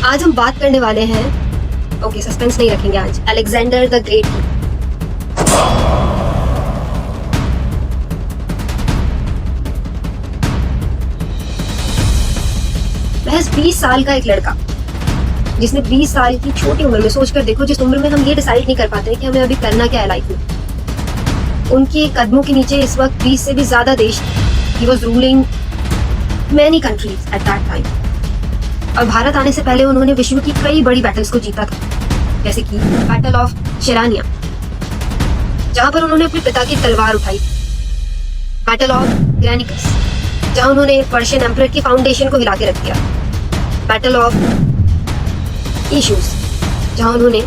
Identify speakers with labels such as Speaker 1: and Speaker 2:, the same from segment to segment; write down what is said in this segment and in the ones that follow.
Speaker 1: आज हम बात करने वाले हैं, ओके सस्पेंस नहीं रखेंगे आज, अलेक्जेंडर द ग्रेट। महज 20 साल का एक लड़का जिसने 20 साल की छोटी उम्र में, सोचकर देखो जिस उम्र में हम ये डिसाइड नहीं कर पाते कि हमें अभी करना क्या है लाइफ में, उनके कदमों के नीचे इस वक्त 20 से भी ज्यादा देश। He was ruling many countries at that time. और भारत आने से पहले उन्होंने विश्व की कई बड़ी बैटल्स को जीता था, जैसे कि बैटल ऑफ शिरानिया जहां पर उन्होंने अपने पिता की तलवार उठाई, बैटल ऑफ ग्रेनिकस जहां उन्होंने पर्शियन एम्परर की फाउंडेशन को हिला के रख दिया, बैटल ऑफ इश्यूज जहां उन्होंने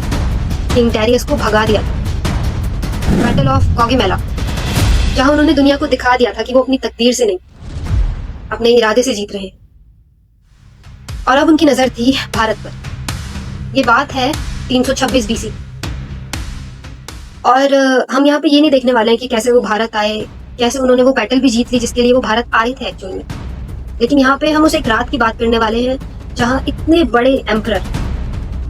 Speaker 1: किंग टेरियस को भगा दिया, बैटल ऑफ गॉगीमेला जहां उन्होंने दुनिया को दिखा दिया था कि वो अपनी तकदीर से नहीं, अपने इरादे से जीत रहे हैं। और अब उनकी नजर थी भारत पर। ये बात है 326 BC। और हम यहाँ पे ये नहीं देखने वाले हैं कि कैसे वो भारत आए, कैसे उन्होंने वो बैटल भी जीत ली जिसके लिए वो भारत आए थे एक्चुअल में। लेकिन यहाँ पे हम उस एक रात की बात करने वाले हैं जहाँ इतने बड़े एम्परर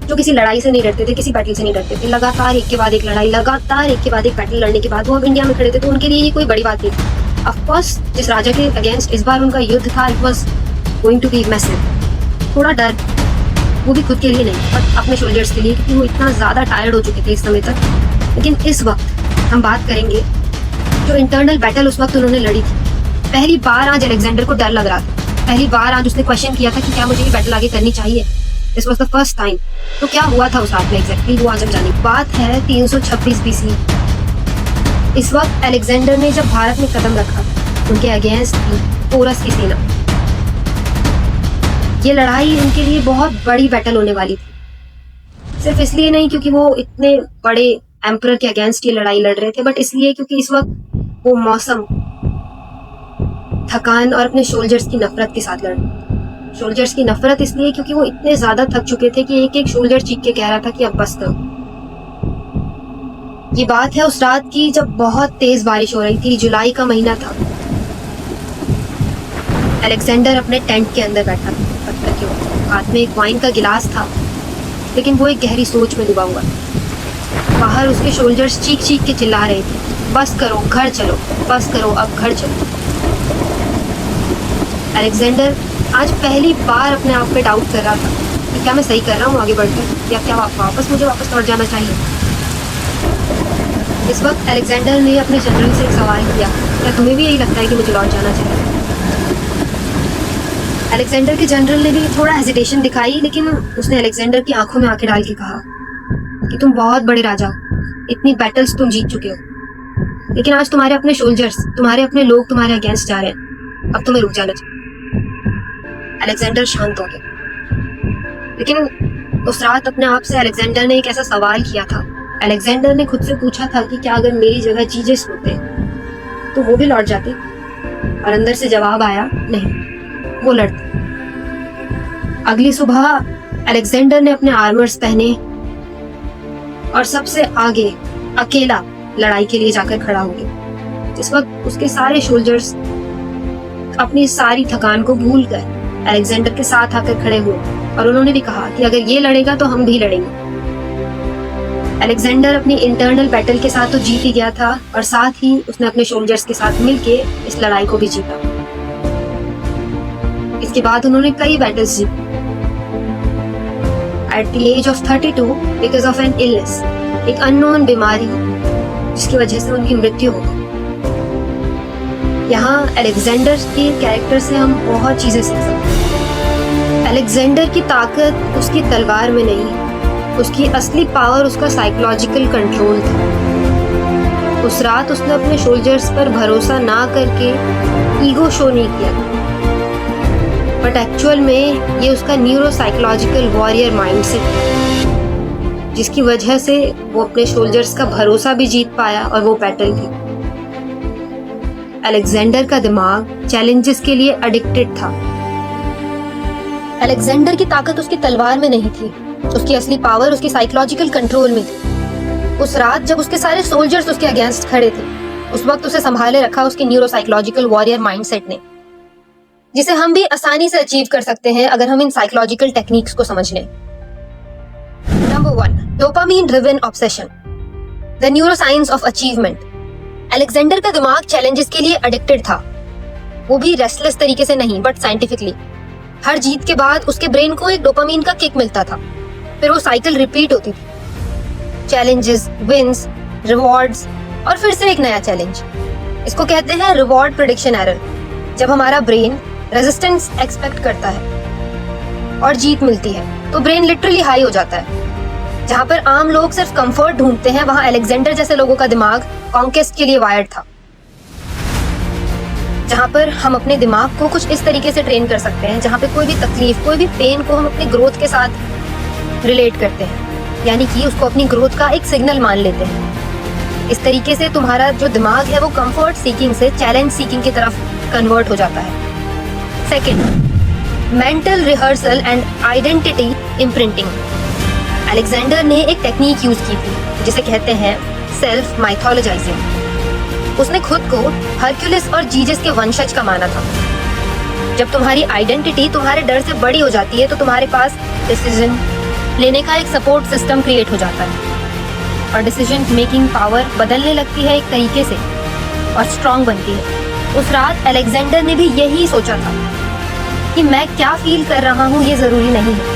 Speaker 1: जो किसी लड़ाई से नहीं डरते थे, किसी बैटल से नहीं डरते थे, लगातार एक के बाद एक लड़ाई, लगातार एक के बाद एक बैटल लड़ने के बाद वो अब इंडिया में खड़े थे, तो उनके लिए ये कोई बड़ी बात नहीं थी। ऑफ कोर्स जिस राजा के अगेंस्ट इस बार उनका युद्ध था, it was going to be massive. थोड़ा डर, वो भी खुद के लिए नहीं बट अपने सोल्जर्स के लिए, क्योंकि वो इतना ज्यादा टायर्ड हो चुके थे इस समय तक। लेकिन इस वक्त हम बात करेंगे जो इंटरनल बैटल उस वक्त उन्होंने लड़ी थी। पहली बार आज अलेक्जेंडर को डर लग रहा था, पहली बार आज उसने क्वेश्चन किया था कि क्या मुझे ये बैटल आगे करनी चाहिए। This was the first time. तो क्या हुआ था उस रात में एग्जैक्टली, वो आज हम जाने। बात है 326 BC। इस वक्त अलेक्जेंडर ने जब भारत में कदम रखा, उनके अगेंस्ट थी पोरस की सेना। ये लड़ाई उनके लिए बहुत बड़ी बैटल होने वाली थी, सिर्फ इसलिए नहीं क्योंकि वो इतने बड़े एम्परर के अगेंस्ट ये लड़ाई लड़ रहे थे, बट इसलिए क्योंकि इस वक्त वो मौसम, थकान और अपने सोल्जर्स की नफरत के साथ लड़ रहे थे। सोल्जर्स की नफरत इसलिए क्योंकि वो इतने ज्यादा थक चुके थे कि एक एक सोल्जर चीख के कह रहा था कि अब बस करो। ये बात है उस रात की जब बहुत तेज बारिश हो रही थी, जुलाई का महीना था। अलेक्जेंडर अपने टेंट के अंदर बैठा था, पत्थर के ऊपर, हाथ में एक वाइन का गिलास था, लेकिन वो एक गहरी सोच में डूबा हुआ। बाहर उसके सोल्जर्स चीख चीख के चिल्ला रहे थे, बस करो घर चलो, बस करो अब घर चलो। अलेक्जेंडर आज पहली बार अपने आप पे डाउट कर रहा था कि क्या मैं सही कर रहा हूँ आगे बढ़कर, या क्या मुझे वापस लौट जाना चाहिए। इस वक्त अलेक्जेंडर ने अपने जनरल से एक सवाल किया, क्या तुम्हें भी यही लगता है कि मुझे लौट जाना चाहिए। अलेक्जेंडर के जनरल ने भी थोड़ा हेजिटेशन दिखाई, लेकिन उसने अलेक्जेंडर की आंखों में आंखें डाल के कहा कि तुम बहुत बड़े राजा हो, इतनी बैटल्स तुम जीत चुके हो, लेकिन आज तुम्हारे अपने सोल्जर्स, तुम्हारे अपने लोग तुम्हारे अगेंस्ट जा रहे हैं, अब तुम्हें रुक जाना चाहिए। अलेक्जेंडर शांत हो गया। लेकिन उस रात अपने आप से अलेक्जेंडर ने एक ऐसा सवाल किया था। अलेक्जेंडर ने खुद से पूछा था कि क्या अगर मेरी जगह जीसस होते तो वो भी लौट जाते, और अंदर से जवाब आया नहीं, वो लड़ते। अगली सुबह अलेक्जेंडर ने अपने आर्मर्स पहने और सबसे आगे अकेला लड़ाई के लिए जाकर खड़ा हो गया। इस वक्त उसके सारे सोल्जर्स अपनी सारी थकान को भूल कर अलेक्जेंडर के साथ आकर खड़े हुए, और उन्होंने भी कहा कि अगर ये लड़ेगा तो हम भी लड़ेंगे। अलेक्जेंडर अपनी इंटरनल बैटल के साथ तो जीत ही गया था, और साथ ही उसने अपने सोल्जर्स के साथ मिलके इस लड़ाई को भी जीता। इसके बाद उन्होंने कई बैटल्स जीती। At the age of 32 because of an illness, एक अननोन बीमारी जिसकी वजह से उनकी मृत्यु हो गई। यहाँ अलेक्जेंडर के कैरेक्टर से हम बहुत चीजें सीख सकते हैं। अलेक्जेंडर की ताकत उसकी तलवार में नहीं, उसकी असली पावर उसका साइकोलॉजिकल कंट्रोल था। उस रात उसने अपने सोल्जर्स पर भरोसा ना करके ईगो शो नहीं किया, बट एक्चुअल में ये उसका न्यूरो साइकोलॉजिकल वॉरियर माइंडसेट, जिसकी वजह से वो अपने सोल्जर्स का भरोसा भी जीत पाया और वो बैटल की। अलेक्जेंडर का दिमाग चैलेंजेस के लिए एडिक्टेड था। अलेक्जेंडर की ताकत उसकी तलवार में नहीं थी, उसकी असली पावर उसकी साइकोलॉजिकल कंट्रोल में थी। उस रात जब उसके सारे सोल्जर्स उसके अगेंस्ट खड़े थे, उस वक्त उसे संभाले रखा उसके न्यूरो साइकोलॉजिकल वॉरियर माइंडसेट ने, जिसे हम भी आसानी से अचीव कर सकते हैं अगर हम इन साइकोलॉजिकल टेक्निक्स को समझ लें। Number 1, dopamine driven obsession, the neuroscience of achievement. Alexander का दिमाग चैलेंजेस के लिए एडिक्टेड था, वो भी रेस्टलेस तरीके से नहीं बट साइंटिफिकली। हर जीत के बाद उसके ब्रेन को एक डोपामीन का किक मिलता था, फिर वो साइकिल रिपीट होती थी, चैलेंजेस, विंस, रिवॉर्ड्स और फिर से एक नया चैलेंज। इसको कहते हैं रिवॉर्ड प्रेडिक्शन एरर। जब हमारा ब्रेन रेजिस्टेंस एक्सपेक्ट करता है और जीत मिलती है तो ब्रेन लिटरली हाई हो जाता है। जहां पर आम लोग सिर्फ कंफर्ट ढूंढते हैं, वहां अलेक्जेंडर जैसे लोगों का दिमाग कॉन्क्वेस्ट के लिए वायर्ड था। जहां पर हम अपने दिमाग को कुछ इस तरीके से ट्रेन कर सकते हैं जहां पे कोई भी तकलीफ, कोई भी पेन को हम अपनी ग्रोथ के साथ रिलेट करते हैं, यानी कि उसको अपनी ग्रोथ का एक सिग्नल मान लेते हैं। इस तरीके से तुम्हारा जो दिमाग है वो कंफर्ट सीकिंग से चैलेंज सीकिंग की तरफ कन्वर्ट हो जाता है। Second, mental rehearsal and identity imprinting. Alexander ने एक टेक्निक यूज की थी जिसे कहते हैं सेल्फ माइथोलॉजाइजिंग। उसने खुद को हरक्यूलिस और जीसस के वंशज का माना था। जब तुम्हारी आइडेंटिटी तुम्हारे डर से बड़ी हो जाती है तो तुम्हारे पास डिसीजन लेने का एक सपोर्ट सिस्टम क्रिएट हो जाता है और डिसीजन मेकिंग पावर बदलने लगती है एक तरीके से और स्ट्रांग बनती है। उस रात अलेक्जेंडर ने भी यही सोचा था कि मैं क्या फील कर रहा हूँ ये जरूरी नहीं है,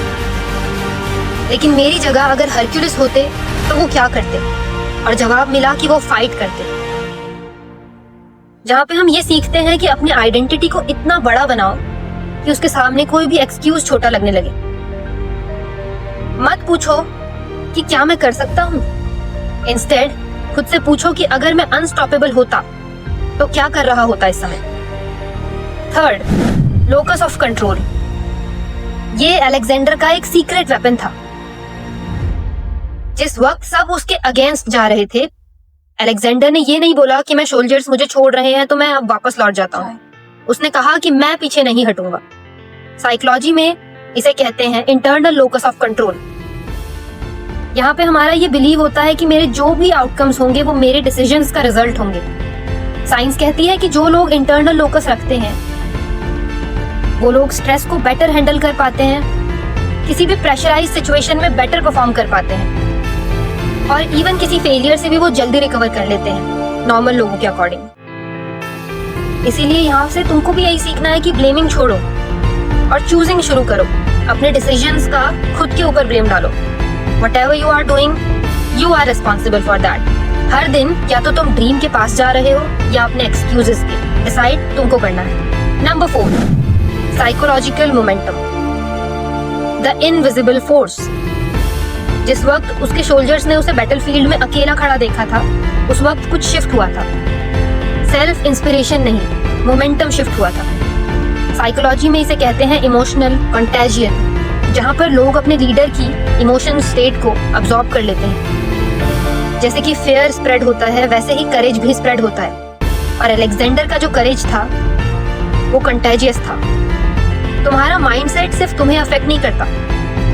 Speaker 1: लेकिन मेरी जगह अगर हरक्यूलिस होते तो वो क्या करते, और जवाब मिला कि वो फाइट करते। जहां पे हम ये सीखते हैं कि अपनी आइडेंटिटी को इतना बड़ा बनाओ कि उसके सामने कोई भी एक्सक्यूज छोटा लगने लगे। मत पूछो कि क्या मैं कर सकता हूं, इंस्टेड खुद से पूछो कि अगर मैं अनस्टॉपेबल होता तो क्या कर रहा होता इस समय। Third, locus of control. ये अलेक्जेंडर का एक सीक्रेट वेपन था। जिस वक्त सब उसके अगेंस्ट जा रहे थे, अलेक्जेंडर ने ये नहीं बोला कि मैं सोल्जर्स मुझे छोड़ रहे हैं तो मैं अब वापस लौट जाता हूँ। उसने कहा कि मैं पीछे नहीं हटूंगा। साइकोलॉजी में इसे कहते हैं इंटरनल लोकस ऑफ कंट्रोल। यहाँ पे हमारा ये बिलीव होता है कि मेरे जो भी आउटकम्स होंगे वो मेरे डिसीजंस का रिजल्ट होंगे। साइंस कहती है कि जो लोग इंटरनल लोकस रखते हैं वो लोग स्ट्रेस को बेटर हैंडल कर पाते हैं, किसी भी प्रेशराइज सिचुएशन में बेटर परफॉर्म कर पाते हैं और इवन किसी फेलियर से भी वो जल्दी रिकवर कर लेते हैं नॉर्मल लोगों के अकॉर्डिंग। इसीलिए यहाँ से तुमको भी यही सीखना है कि ब्लेमिंग छोड़ो और चूजिंग शुरू करो। अपने डिसीजंस का खुद के ऊपर ब्लेम डालो। Whatever you are doing, you are responsible for that. हर दिन या तो तुम ड्रीम के पास जा रहे हो या अपने एक्सक्यूजेस के, डिसाइड तुमको करना है। Number 4, psychological momentum, the invisible force. जिस वक्त उसके सोल्जर्स ने उसे बैटलफील्ड में अकेला खड़ा देखा था, उस वक्त कुछ शिफ्ट हुआ था। सेल्फ इंस्पिरेशन नहीं, मोमेंटम शिफ्ट हुआ था। साइकोलॉजी में इसे कहते हैं इमोशनल कंटेजियन, जहां पर लोग अपने लीडर की इमोशन स्टेट को अब्सॉर्ब कर लेते हैं। जैसे कि फेयर स्प्रेड होता है वैसे ही करेज भी स्प्रेड होता है, और अलेक्जेंडर का जो करेज था वो कंटेजियस था। तुम्हारा माइंडसेट सिर्फ तुम्हें अफेक्ट नहीं करता,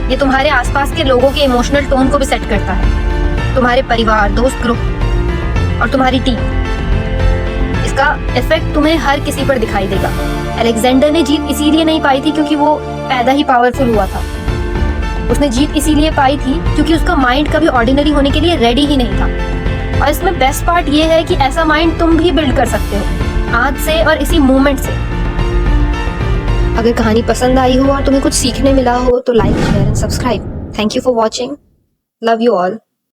Speaker 1: ये तुम्हारे आसपास के लोगों के इमोशनल टोन को भी सेट करता है। तुम्हारे परिवार, दोस्त ग्रुप और तुम्हारी टीम, इसका इफेक्ट तुम्हें हर किसी पर दिखाई देगा। अलेक्जेंडर ने जीत इसीलिए नहीं पाई थी क्योंकि वो पैदा ही पावरफुल हुआ था। उसने जीत इसीलिए पाई थी क्योंकि उसका माइंड कभी ऑर्डिनरी होने के लिए रेडी ही नहीं था। और इसमें बेस्ट पार्ट ये है कि ऐसा माइंड तुम भी बिल्ड कर सकते हो आज से और इसी मोमेंट से। अगर कहानी पसंद आई हो और तुम्हें कुछ सीखने मिला हो तो like, share and subscribe. Thank you for watching. Love you all.